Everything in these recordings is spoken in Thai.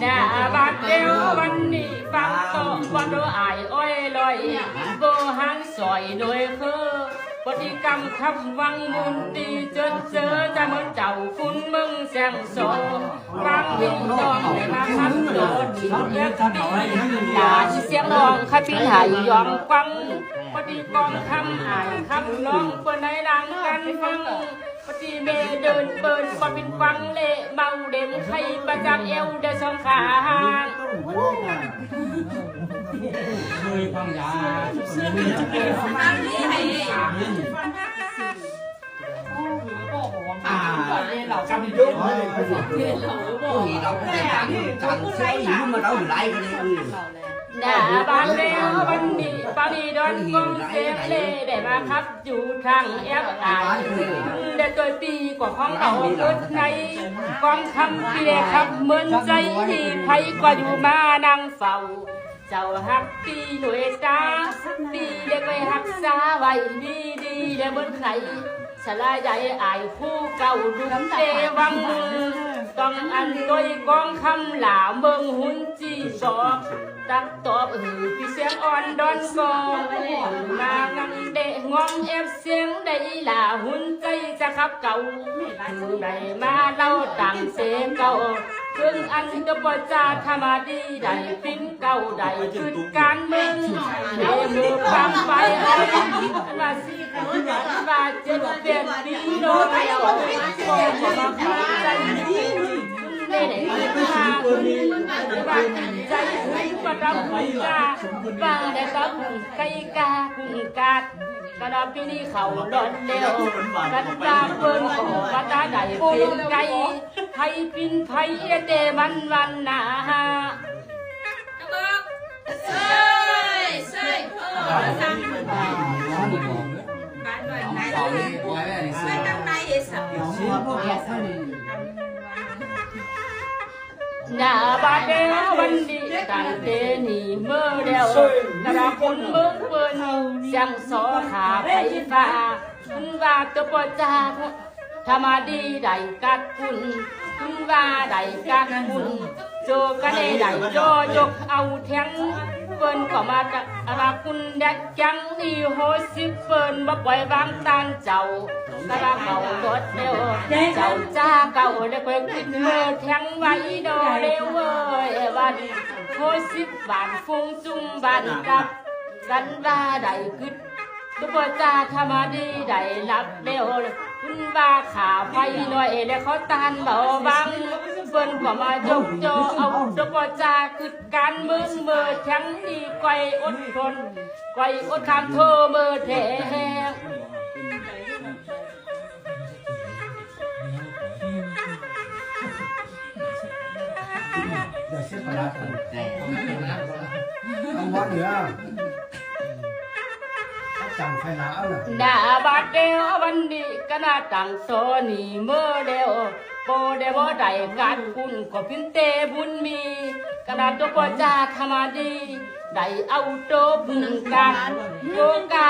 ด่าบาดเดียววันนี้ฟังโตวันโดอายอ้อยลอยโบหันสอยโดยคือปฏิกรรมคำวังมุนตีเจอจะเหมือนเจ้าคุณมึงแสงโซบางยิ่งดองในมาคับโดดดิ่งเลือกปีด่าเสียงร้องขับปีหายยอมควังปฏิกรคำอายคำน้องเปิดในรังกันฟังปฏิเมเดินเปิดปปิดฟังเละเบาเด่มไข่ประจักเอวเดชองขาเลยฟังยาเราจำยุ่งเลยเราไม่ได้จังเสียอยู่มาเราไล่กันเลยด่าบานเดียววันนี้ปานีดอนกองเซฟเล่ได้มาครับอยู่ทางแอปอายได้ตัวตีกว่าของเราเกิดในกองคำที่ได้ครับเหมือนใจที่ไพ่กว่าอยู่มานั่งเฝ้าเจ้าหักตีหน่วยตาตีได้ไปหักษาไว้ดีได้เหมือนใครสลายใหญ่อายคู่เก่าดุมเตวังต้องอันโดยกองคำหลาเมืองหุ่นจีบอกตักตอบพี่เสียงอ่อนดอนกองมางันเดะงอมเอฟเสียงได้หลาหุ่นใจจะขับเก่าได้มาเล่าต่างเสียงเก่าซึ่งอันก็ปจาธรรมดีได้ปิ้นเก่าได้คือการเมืองเดมือความไปว่าสิว่าเจ็บเปลี่ยนปีโน่เดียวโอ้มาฟังใจได้มาว่าใจประดับหุ่นกาฟังได้กับไก่กาหุ่นกาดกระดับปีนี้เขาดอนเดียวกันตาเปิ้นขอกระตาได้เป็นไก่ไทยปินไทยเตมันวันนาหน้าบาดเดียววันดีตั้งเตนีเมื่อเดียวกระพุนเมื่อเปิ้นยังสอขาไฟฟ้าคุณว่าตัวปจาธรรมดีได้กัดคุณว่าได้กัดคุณโจกันได้โจยกเอาแทงเปิ้นก็มาจากอาคุณแดกจังดีโหสิเปิ้นบ่ปล่อยวางตานเจ้ากระเขารถเดียวเจ้าจ้าเก่าได้ไปกินเมื่อแทงไว้ดอเดียวเว้ยวันโหสิบานฟงจุ่มบานกับกันว่าได้กึดตัวจ้าธรรมดีได้รับเดียวคุณว่าขาไฟหน่อยแล้วเขาตานเบาบังเปิ้นก็มายกโจเอาตัวจ้าคือการเมืองเมื่อแทงดีไกวอดทนไกวอดคำเธอเมื่อแทงด่าบาดเดียววันนี้ก็น่าตั้งโซนี่เมื่อเดียวโปเดบ่ได้การคุณก็พินเตบุญมีกระดาษตัวปจาธรรมดีได้เอาโตบุญการโยกา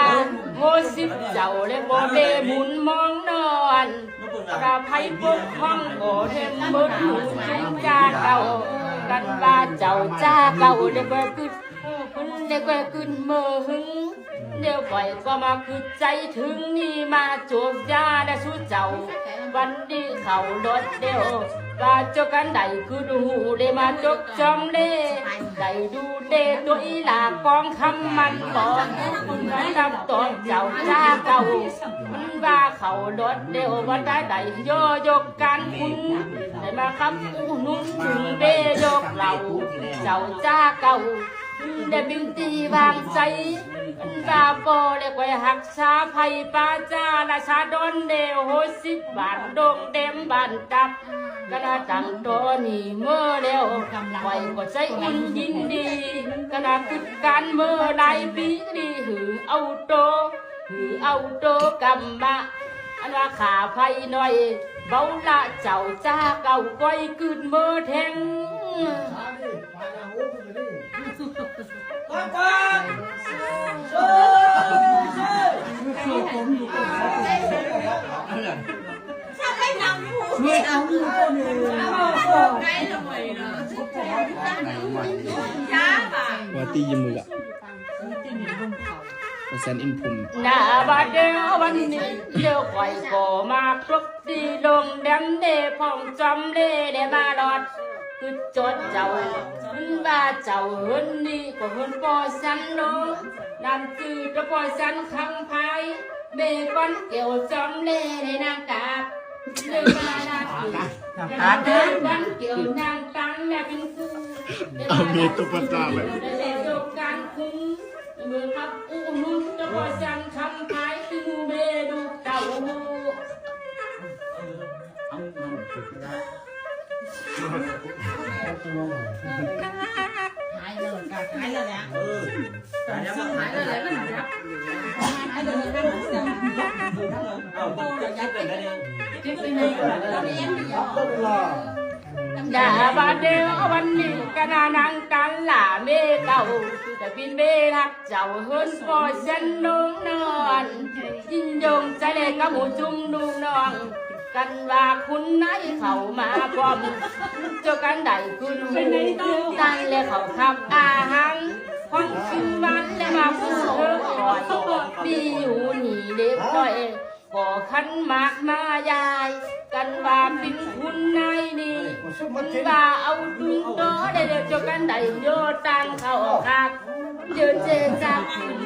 โหสิบเจ้าเลยบ่เดบุญมองนอนกระไพปุกห้องโบเทมบุญหูจุงจ้าเก่ากันว่าเจ้าจ้าเก่าเด็กว่าคุณเด็กว่าคุณเมื่อหึงเดี๋ยวปล่อยก็มาคือใจถึงนี่มาจบยาได้สู้เจ้าวันนี้เขารถเดียวว่าจกกันได้คือดูได้มาจกจอมเล่ได้ดูเด่ตัวอีหลากองคำมันบอกคุณกับตัวเจ้าจ้าเก่ามันว่าเขารถเดียววันได้โยยกการคุณได้มาคำอู้นุ่งถึงเดยกเหล่าเจ้าจ้าเก่าได้บินตีวางใจบาโบเด็กไว้หักษาไผ่ป้าจ้าราชาดอนเดียวโหสิบบานดงเต็มบานจับกระตั้งตัวนี่เมื่อเดียวไว้ก็ใจอุ่นยินดีกระคิดการเมื่อได้ปีดีหือเอาโตกำมาอันว่าขาไผ่หน่อยเบาละเจ้าจ้าเก่าก้อยคืนเมื่อแทงsao cái nào như hụt vậy? Cái là mày đó. ว่าตีจมูกอ่ะว่าแซนอินพุม หน้าบาดเดียววันนี้เดี๋ยวคอยก่อมาครบตีลงดำเดพองจำเดได้มาหลอดคือจดเจ้าบ้าเจ้าเฮินนี่ก็เฮินปอสันโลนั่นคือจะปอสันคังไพเบก้อนเกี่ยวจำเดได้นางกาบเดินมาหน้าที่เดินวันเกี่ยวนางตังแม่เป็นคู่ เอาเมตุปตาเลย ได้จบการคุ้มเมื่อครับอู้นุ่นจะปอสันคังไพคือมูเบดูเต่าหู ด่าบาเดียววันนี้ก็นานังกันหล่าเมเก่าแต่พินเบรักเจ้าเฮินปอฉันนุ่งนอนยินยงใจเล็กกับหมูจุ่มดูน้องกันว่าคุณนายเข้ามาพร้อมเจ้ากันได้คุณหูตั้งและเขาขับอาหังห้องขึ้นวันและมาพูดเธอก่อนดีอยู่นี่เด็กน้อยก่อขันมากมายายกันว่าเป็นคุณนายนี่คุณว่าเอาดุงโตได้เดี๋ยวเจ้ากันได้โยตังเขาคักเดินเจจากคุณ